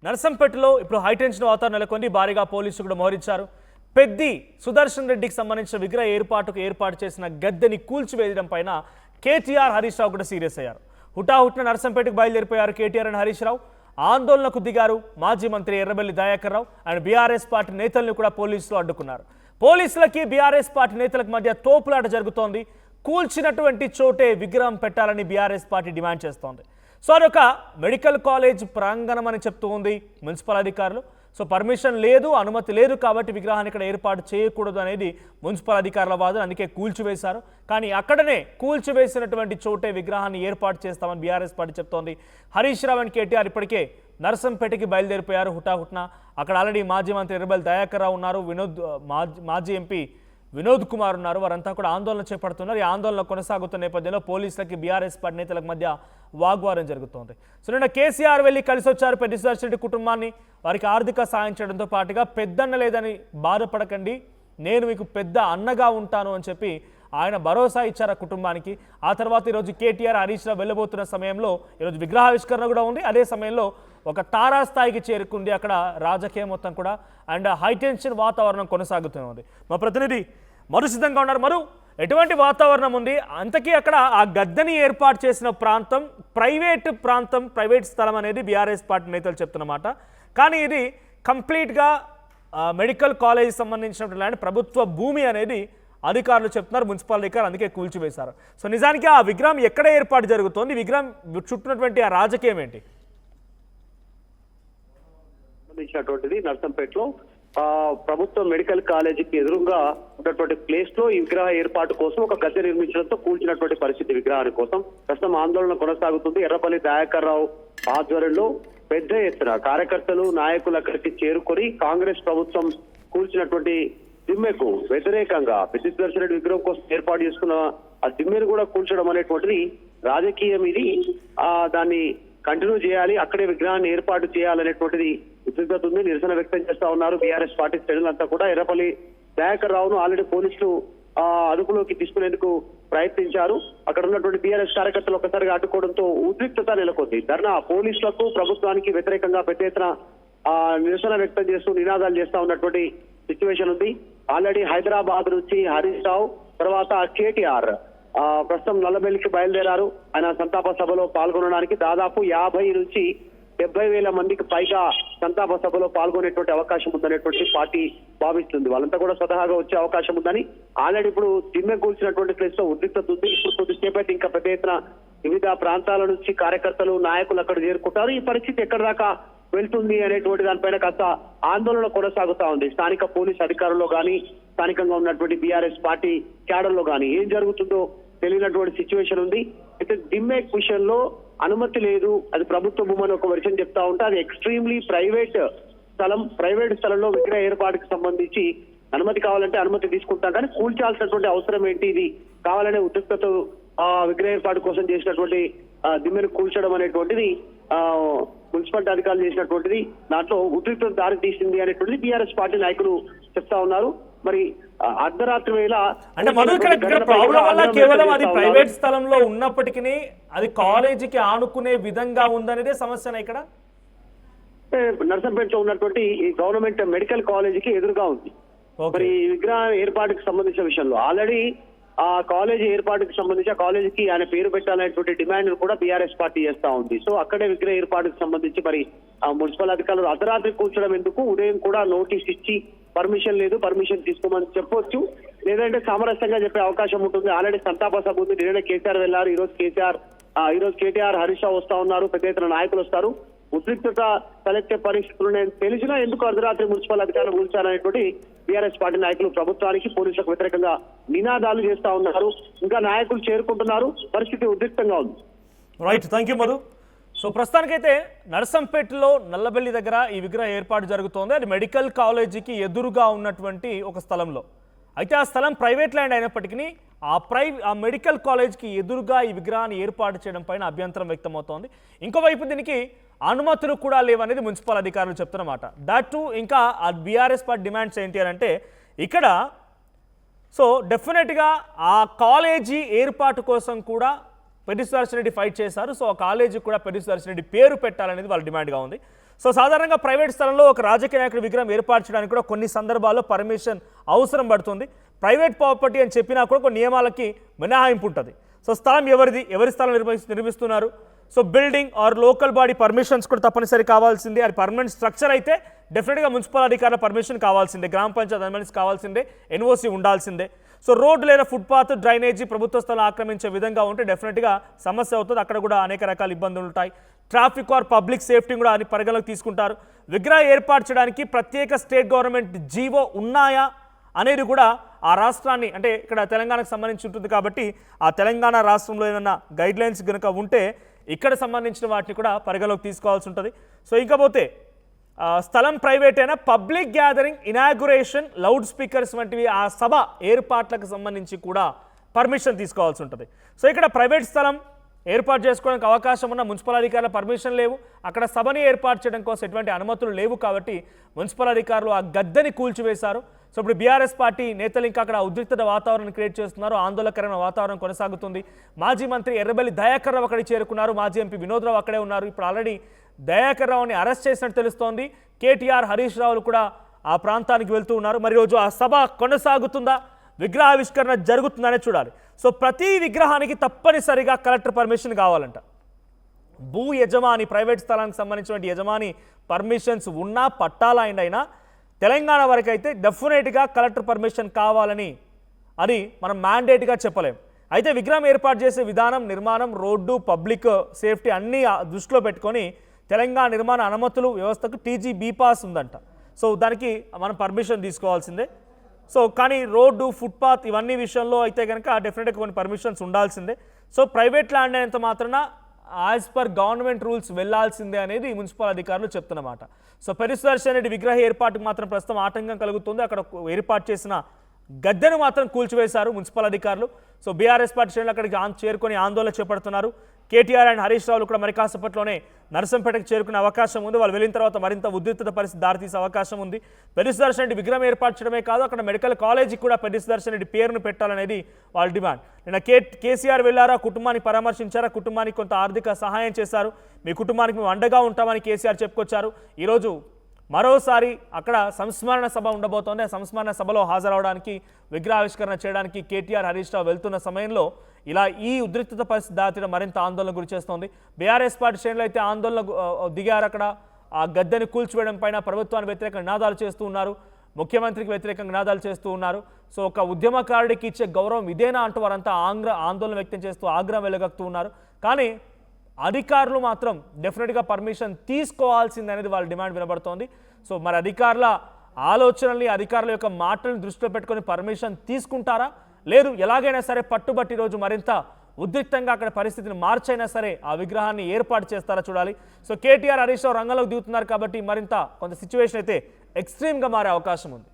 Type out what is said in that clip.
నర్సంపేటలో ఇప్పుడు హైటెన్షన్ వాతావరణం నెలకొంది. భారీగా పోలీసులు కూడా మోహరించారు. పెద్ది సుదర్శన్ రెడ్డికి సంబంధించిన విగ్రహ ఏర్పాటు చేసిన గద్దెని కూల్చివేయడం పైన కేటీఆర్ హరీష్ రావు కూడా సీరియస్ అయ్యారు. హుటాహుట్న నర్సంపేటకు బయలుదేరిపోయారు కేటీఆర్ అండ్ హరీష్ రావు. ఆందోళనకు దిగారు. మాజీ మంత్రి Errabelli Dayakar Rao and BRS party నేతలను కూడా పోలీసులు అడ్డుకున్నారు. పోలీసులకి బీఆర్ఎస్ పార్టీ నేతలకు మధ్య తోపులాట జరుగుతోంది. కూల్చినటువంటి చోటే విగ్రహం పెట్టాలని బీఆర్ఎస్ పార్టీ డిమాండ్ చేస్తోంది. సో అదొక మెడికల్ కాలేజ్ ప్రాంగణం అని చెప్తూ ఉంది మున్సిపల్ అధికారులు. సో పర్మిషన్ లేదు, అనుమతి లేదు కాబట్టి విగ్రహాన్ని ఇక్కడ ఏర్పాటు చేయకూడదు అనేది మున్సిపల్ అధికారుల వాదన. అందుకే కూల్చివేశారు. కానీ అక్కడనే కూల్చివేసినటువంటి చోటే విగ్రహాన్ని ఏర్పాటు చేస్తామని బీఆర్ఎస్ పార్టీ చెప్తోంది. హరీష్ రావు అండ్ కేటీఆర్ ఇప్పటికే నర్సంపేటకి బయలుదేరిపోయారు హుటాహుట్న. అక్కడ ఆల్రెడీ మాజీ మంత్రి ఎర్రబెల్లి దయాకర్ రావు ఉన్నారు, మాజీ ఎంపీ వినోద్ కుమార్ ఉన్నారు. వారంతా కూడా ఆందోళన చేపడుతున్నారు. ఈ ఆందోళన కొనసాగుతున్న నేపథ్యంలో పోలీసులకి బీఆర్ఎస్ పార్టీ నేతలకు మధ్య వాగ్వాదం జరుగుతోంది. సో నిన్న కేసీఆర్ వెళ్ళి కలిసి వచ్చారు పెద్ది సుదర్శన్ రెడ్డి కుటుంబాన్ని. వారికి ఆర్థిక సాయం చేయడంతో పాటుగా పెద్దన్న లేదని బాధపడకండి, నేను మీకు పెద్ద అన్నగా ఉంటాను అని చెప్పి ఆయన భరోసా ఇచ్చారు ఆ కుటుంబానికి. ఆ తర్వాత ఈరోజు కేటీఆర్ హరీష్ రావు వెళ్ళబోతున్న సమయంలో ఈరోజు విగ్రహావిష్కరణ కూడా ఉంది. అదే సమయంలో ఒక తారాస్థాయికి చేరుకుంది అక్కడ రాజకీయం మొత్తం కూడా. అండ్ హైటెన్షన్ వాతావరణం కొనసాగుతూ ఉంది. మా ప్రతినిధి మరు సిద్ధంగా ఉన్నారు. మరు, ఎటువంటి వాతావరణం ఉంది? అంతకీ అక్కడ ఆ గద్దెని ఏర్పాటు చేసిన ప్రాంతం ప్రైవేట్ స్థలం అనేది బీఆర్ఎస్ పార్టీ నేతలు చెప్తున్నమాట. కానీ ఇది కంప్లీట్గా మెడికల్ కాలేజీకి సంబంధించినటువంటి ప్రభుత్వ భూమి అనేది అధికారులు చెప్తున్నారు, మున్సిపల్ అధికారులు. అందుకే కూల్చివేశారు. సో నిజానికి ఆ విగ్రహం ఎక్కడ ఏర్పాటు జరుగుతోంది? విగ్రహం చుట్టూనటువంటి ఆ రాజకీయం ఏంటి? సంబంధించినటువంటిది నర్సంపేటలో ప్రభుత్వ మెడికల్ కాలేజీకి ఎదురుగా ఉన్నటువంటి ప్లేస్ లో ఈ విగ్రహ ఏర్పాటు కోసం ఒక గద్దె నిర్మించడంతో కూల్చినటువంటి పరిస్థితి. విగ్రహాని కోసం ప్రస్తుతం ఆందోళన కొనసాగుతుంది. ఎర్రబెల్లి దయాకర్ రావు ఆధ్వర్యంలో పెద్ద ఎత్తున కార్యకర్తలు నాయకులు అక్కడికి చేరుకొని కాంగ్రెస్ ప్రభుత్వం కూల్చినటువంటి దిమ్మెకు వ్యతిరేకంగా పెద్ది సుదర్శన్ రెడ్డి విగ్రహం కోసం ఏర్పాటు చేసుకున్న ఆ దిమ్మెను కూడా కూల్చడం అనేటువంటిది రాజకీయం. ఇది దాన్ని కంటిన్యూ చేయాలి, అక్కడే విగ్రహాన్ని ఏర్పాటు చేయాలనేటువంటిది ఉద్రిక్తత ఉంది. నిరసన వ్యక్తం చేస్తా ఉన్నారు బీఆర్ఎస్ పార్టీ శ్రేణులంతా కూడా. ఎర్రపల్లి దయాకర్ రావును ఆల్రెడీ పోలీసులు అదుపులోకి తీసుకునేందుకు ప్రయత్నించారు. అక్కడ ఉన్నటువంటి బీఆర్ఎస్ కార్యకర్తలు ఒక్కసారిగా అడ్డుకోవడంతో ఉద్రిక్తత నెలకొంది. ధర్నా పోలీసులకు ప్రభుత్వానికి వ్యతిరేకంగా పెద్ద ఎత్తున నిరసన వ్యక్తం చేస్తూ నినాదాలు చేస్తా ఉన్నటువంటి సిచ్యువేషన్ ఉంది. ఆల్రెడీ హైదరాబాద్ నుంచి హరీష్ రావు తర్వాత కేటీఆర్ ప్రస్తుతం నల్లబెల్లికి బయలుదేరారు. ఆయన సంతాప సభలో పాల్గొనడానికి దాదాపు 50 నుంచి 70,000 మందికి పైగా సంతాప సభలో పాల్గొనేటువంటి అవకాశం ఉందనేటువంటి పార్టీ భావిస్తుంది. వాళ్ళంతా కూడా స్వతహాగా వచ్చే అవకాశం ఉందని ఆల్రెడీ ఇప్పుడు దిమ్మె కూల్చినటువంటి ప్లేస్ లో ఉద్రిక్తత ఉంది. ఇప్పుడు కొద్దిసేపటి ఇంకా పెద్ద ఎత్తున వివిధ ప్రాంతాల నుంచి కార్యకర్తలు నాయకులు అక్కడ చేరుకుంటారు. ఈ పరిస్థితి ఎక్కడి దాకా వెళ్తుంది అనేటువంటి దానిపైన కాస్త ఆందోళన కొనసాగుతా ఉంది. స్థానిక పోలీస్ అధికారుల్లో కానీ స్థానికంగా ఉన్నటువంటి బీఆర్ఎస్ పార్టీ క్యాడర్లో కానీ ఏం జరుగుతుందో తెలియనటువంటి సిచ్యువేషన్ ఉంది. అయితే దిమ్మె విషయంలో అనుమతి లేదు, అది ప్రభుత్వ భూమని ఒక వర్షన్ చెప్తా ఉంటే అది ఎక్స్ట్రీమ్లీ ప్రైవేట్ స్థలంలో విగ్రహ ఏర్పాటుకు సంబంధించి అనుమతి కావాలంటే అనుమతి తీసుకుంటాం, కానీ కూల్చాల్సినటువంటి అవసరం ఏంటి? ఇది కావాలనే ఉద్రిక్తత విగ్రహ ఏర్పాటు కోసం చేసినటువంటి దిమ్మెను కూల్చడం అనేటువంటిది మున్సిపాలిటీ అధికారులు చేసినటువంటిది దాంట్లో ఉద్రిక్తత దారి తీసింది అనేటువంటిది బీఆర్ఎస్ పార్టీ నాయకులు చెప్తా ఉన్నారు. మరి అర్ధరాత్రి వేళ అంటే ప్రాబ్లం వల్ల కేవలం అది ప్రైవేట్ స్థలంలో ఉన్నప్పటికీ అది కాలేజీకి ఆనుకునే విధంగా ఉందనేదే సమస్యనా ఇక్కడ? నర్సంపేటలో ఉన్నటువంటి ఈ గవర్నమెంట్ మెడికల్ కాలేజీకి ఎదురుగా ఉంది. మరి ఈ విగ్రహ ఏర్పాటుకు సంబంధించిన విషయంలో ఆల్రెడీ ఆ కాలేజీ ఏర్పాటుకు సంబంధించి ఆ కాలేజీకి ఆయన పేరు పెట్టాలనేటువంటి డిమాండ్ కూడా బీఆర్ఎస్ పార్టీ చేస్తా ఉంది. సో అక్కడే విగ్రహ ఏర్పాటుకు సంబంధించి మరి మున్సిపల్ అధికారులు అర్ధరాత్రి కూర్చోడం ఎందుకు? ఉదయం కూడా నోటీస్ ఇచ్చి పర్మిషన్ లేదు, పర్మిషన్ తీసుకోమని చెప్పొచ్చు, లేదంటే సామరస్యంగా చెప్పే అవకాశం ఉంటుంది. ఆల్రెడీ సంతాప సభ ఉంది. నిన్న కేసీఆర్ వెళ్లారు, ఈ రోజు కేటీఆర్ హరీష్ రావు వస్తా ఉన్నారు, పెద్ద ఎత్తున నాయకులు వస్తారు. ఉద్రిక్తత తలెత్తే పరిస్థితులు తెలిసినా ఎందుకు అర్ధరాత్రి మున్సిపల్ అధికారులు కూల్చారనేటువంటి బీఆర్ఎస్ పార్టీ నాయకులు ప్రభుత్వానికి పోలీసులకు వ్యతిరేకంగా నినాదాలు చేస్తా ఉన్నారు. ఇంకా నాయకులు చేరుకుంటున్నారు. పరిస్థితి ఉద్రిక్తంగా ఉంది. Right, thank you Madhu. So ప్రస్తుతానికైతే నర్సంపేటలో నల్లబెల్లి దగ్గర ఈ విగ్రహ ఏర్పాటు జరుగుతోంది. అది మెడికల్ కాలేజీకి ఎదురుగా ఉన్నటువంటి ఒక స్థలంలో. అయితే ఆ స్థలం ప్రైవేట్ ల్యాండ్ అయినప్పటికీ ఆ మెడికల్ కాలేజ్కి ఎదురుగా ఈ విగ్రహాన్ని ఏర్పాటు చేయడం పైన అభ్యంతరం వ్యక్తమవుతోంది. ఇంకోవైపు దీనికి అనుమతులు కూడా లేవనేది మున్సిపల్ అధికారులు చెప్తున్నమాట. దట్ ఇంకా ఆ బీఆర్ఎస్ పార్టీ డిమాండ్స్ ఏంటి అని అంటే ఇక్కడ సో డెఫినెట్గా ఆ కాలేజీ ఏర్పాటు కోసం కూడా పెద్ది సుదర్శన్ రెడ్డి ఫైట్ చేశారు. సో ఆ కాలేజీకి కూడా పెద్ది సుదర్శన్ రెడ్డి పేరు పెట్టాలనేది వాళ్ళ డిమాండ్గా ఉంది. సో సాధారణంగా ప్రైవేట్ స్థలంలో ఒక రాజకీయ నాయకుడి విగ్రహం ఏర్పాటు చేయడానికి కూడా కొన్ని సందర్భాల్లో పర్మిషన్ అవసరం పడుతుంది. ప్రైవేట్ ప్రాపర్టీ అని చెప్పినా కూడా కొన్ని నియమాలకి మినహాయింపు ఉంటుంది. సో స్థలం ఎవరిది, ఎవరి స్థలం నిర్మిస్తున్నారు, so building or local body permissions కూడా తప్పనిసరి కావాల్సిందే. అది పర్మనెంట్ స్ట్రక్చర్ అయితే డెఫినెట్గా మున్సిపల్ అధికారుల పర్మిషన్ కావాల్సిందే, గ్రామ పంచాయతీ అనుమతి కావాల్సిందే, ఎన్ఓసి ఉండాల్సిందే. సో రోడ్డు లేదా ఫుట్పాత్, డ్రైనేజీ ప్రభుత్వ స్థలం ఆక్రమించే విధంగా ఉంటే డెఫినెట్గా సమస్య అవుతుంది. అక్కడ కూడా అనేక రకాల ఇబ్బందులు ఉంటాయి. ట్రాఫిక్ ఆర్ పబ్లిక్ సేఫ్టీ కూడా అని పరిగణలోకి తీసుకుంటారు. విగ్రహం ఏర్పాటు చేయడానికి ప్రత్యేక స్టేట్ గవర్నమెంట్ జీవో ఉన్నాయా అనేది కూడా ఆ రాష్ట్రాన్ని, అంటే ఇక్కడ తెలంగాణకు సంబంధించి ఉంటుంది కాబట్టి ఆ తెలంగాణ రాష్ట్రంలో ఏమైనా గైడ్లైన్స్ కనుక ఉంటే ఇక్కడ సంబంధించిన వాటిని కూడా పరిగణలోకి తీసుకోవాల్సి ఉంటుంది. సో ఇంకపోతే స్థలం ప్రైవేట్ అయినా పబ్లిక్ గ్యాదరింగ్, ఇనాగ్యురేషన్, లౌడ్ స్పీకర్స్ వంటివి ఆ సభ ఏర్పాట్లకు సంబంధించి కూడా పర్మిషన్ తీసుకోవాల్సి ఉంటుంది. సో ఇక్కడ ప్రైవేట్ స్థలం ఏర్పాటు చేసుకోవడానికి అవకాశం ఉన్న మున్సిపల్ అధికారుల పర్మిషన్ లేవు. అక్కడ సభని ఏర్పాటు చేయడం కోసం ఎటువంటి అనుమతులు లేవు కాబట్టి మున్సిపల్ అధికారులు ఆ గద్దెని కూల్చివేశారు. సో ఇప్పుడు బీఆర్ఎస్ పార్టీ నేతలు ఇంకా అక్కడ ఉద్రిక్తత వాతావరణం క్రియేట్ చేస్తున్నారు. ఆందోళనకరమైన వాతావరణం కొనసాగుతుంది. మాజీ మంత్రి ఎర్రబెల్లి దయాకర్ రావు అక్కడికి చేరుకున్నారు. మాజీ ఎంపీ వినోద్ రావు అక్కడే ఉన్నారు. ఇప్పుడు ఆల్రెడీ దయాకర్ రావుని అరెస్ట్ చేసినట్టు తెలుస్తోంది. కేటీఆర్, హరీష్ రావులు కూడా ఆ ప్రాంతానికి వెళ్తూ ఉన్నారు. మరి రోజు ఆ సభ కొనసాగుతుందా, విగ్రహావిష్కరణ జరుగుతుందనే చూడాలి. సో ప్రతి విగ్రహానికి తప్పనిసరిగా కలెక్టర్ పర్మిషన్ కావాలంట. భూ యజమాని, ప్రైవేట్ స్థలానికి సంబంధించిన యజమాని పర్మిషన్స్ ఉన్నా, పట్టాలా అయినా తెలంగాణ వరకు అయితే డెఫినెట్గా కలెక్టర్ పర్మిషన్ కావాలని అది మనం మ్యాండేట్గా చెప్పలేం. అయితే విగ్రహం ఏర్పాటు చేసే విధానం, నిర్మాణం, రోడ్డు, పబ్లిక్ సేఫ్టీ అన్నీ దృష్టిలో పెట్టుకొని తెలంగాణ నిర్మాణ అనుమతులు వ్యవస్థకు టీజీ బీపాస్ ఉందంట. సో దానికి మనం పర్మిషన్ తీసుకోవాల్సిందే. సో కానీ రోడ్డు, ఫుట్పాత్ ఇవన్నీ విషయంలో అయితే కనుక డెఫినెట్గా కొన్ని పర్మిషన్స్ ఉండాల్సిందే. సో ప్రైవేట్ ల్యాండ్ అయినంత మాత్రాన యాజ్ పర్ గవర్నమెంట్ రూల్స్ వెళ్లాల్సిందే అనేది మున్సిపల్ అధికారులు చెప్తున్నమాట. సో పెద్ది సుదర్శన్ రెడ్డి విగ్రహ ఏర్పాటుకు మాత్రం ప్రస్తుతం ఆటంకం కలుగుతుంది. అక్కడ ఏర్పాటు చేసిన గద్దెను మాత్రం కూల్చివేశారు మున్సిపల్ అధికారులు. సో బీఆర్ఎస్ పార్టీ శ్రేణులు అక్కడికి చేరుకొని ఆందోళన చేపడుతున్నారు. కేటీఆర్ అండ్ హరీష్ రావులు కూడా మరి కాసేపట్లోనే నరసంపేటకు చేరుకునే అవకాశం ఉంది. వాళ్ళు వెళ్ళిన తర్వాత మరింత ఉద్రిక్తత పరిస్థితి దారితీసే అవకాశం ఉంది. పెద్ది సుదర్శన్ రెడ్డి విగ్రహం ఏర్పాటు చేయడమే కాదు, అక్కడ మెడికల్ కాలేజీకి కూడా పెద్ది సుదర్శన్ రెడ్డి పేరును పెట్టాలనేది వాళ్ళ డిమాండ్. నిన్న కేసీఆర్ వెళ్ళారా, కుటుంబాన్ని పరామర్శించారా, కుటుంబానికి కొంత ఆర్థిక సహాయం చేశారు, మీ కుటుంబానికి మేము అండగా ఉంటామని కేసీఆర్ చెప్పుకొచ్చారు. ఈరోజు మరోసారి అక్కడ సంస్మరణ సభ ఉండబోతోంది. ఆ సంస్మరణ సభలో హాజరవడానికి, విగ్రహావిష్కరణ చేయడానికి కేటీఆర్, హరీష్ రావు వెళ్తున్న సమయంలో ఇలా ఈ ఉద్రిక్తత పరిస్థితి దాటిడం మరింత ఆందోళన గురి చేస్తోంది. బీఆర్ఎస్ పార్టీ శ్రేణులు అయితే ఆందోళన దిగారు. అక్కడ ఆ గద్దెని కూల్చివేయడం పైన ప్రభుత్వానికి వ్యతిరేకంగా నినాదాలు చేస్తూ ఉన్నారు, ముఖ్యమంత్రికి వ్యతిరేకంగా నినాదాలు చేస్తూ ఉన్నారు. సో ఒక ఉద్యమకారుడికి ఇచ్చే గౌరవం ఇదేనా అంటూ వారంతా ఆందోళన వ్యక్తం చేస్తూ ఆగ్రహం వెలుగక్తూ ఉన్నారు. కానీ అధికారులు మాత్రం డెఫినెట్గా పర్మిషన్ తీసుకోవాల్సింది అనేది వాళ్ళ డిమాండ్ వినబడుతోంది. సో మరి అధికారుల ఆలోచనల్ని, అధికారుల యొక్క మాటలను దృష్టిలో పెట్టుకొని పర్మిషన్ తీసుకుంటారా, లేదు ఎలాగైనా సరే పట్టుబట్టి రోజు మరింత ఉద్రిక్తంగా అక్కడ పరిస్థితిని మార్చైనా సరే ఆ విగ్రహాన్ని ఏర్పాటు చేస్తారా చూడాలి. సో కేటీఆర్, హరీష్ రావు రంగంలోకి దిగుతున్నారు కాబట్టి మరింత కొంత సిచ్యువేషన్ అయితే ఎక్స్ట్రీమ్గా మారే అవకాశం ఉంది.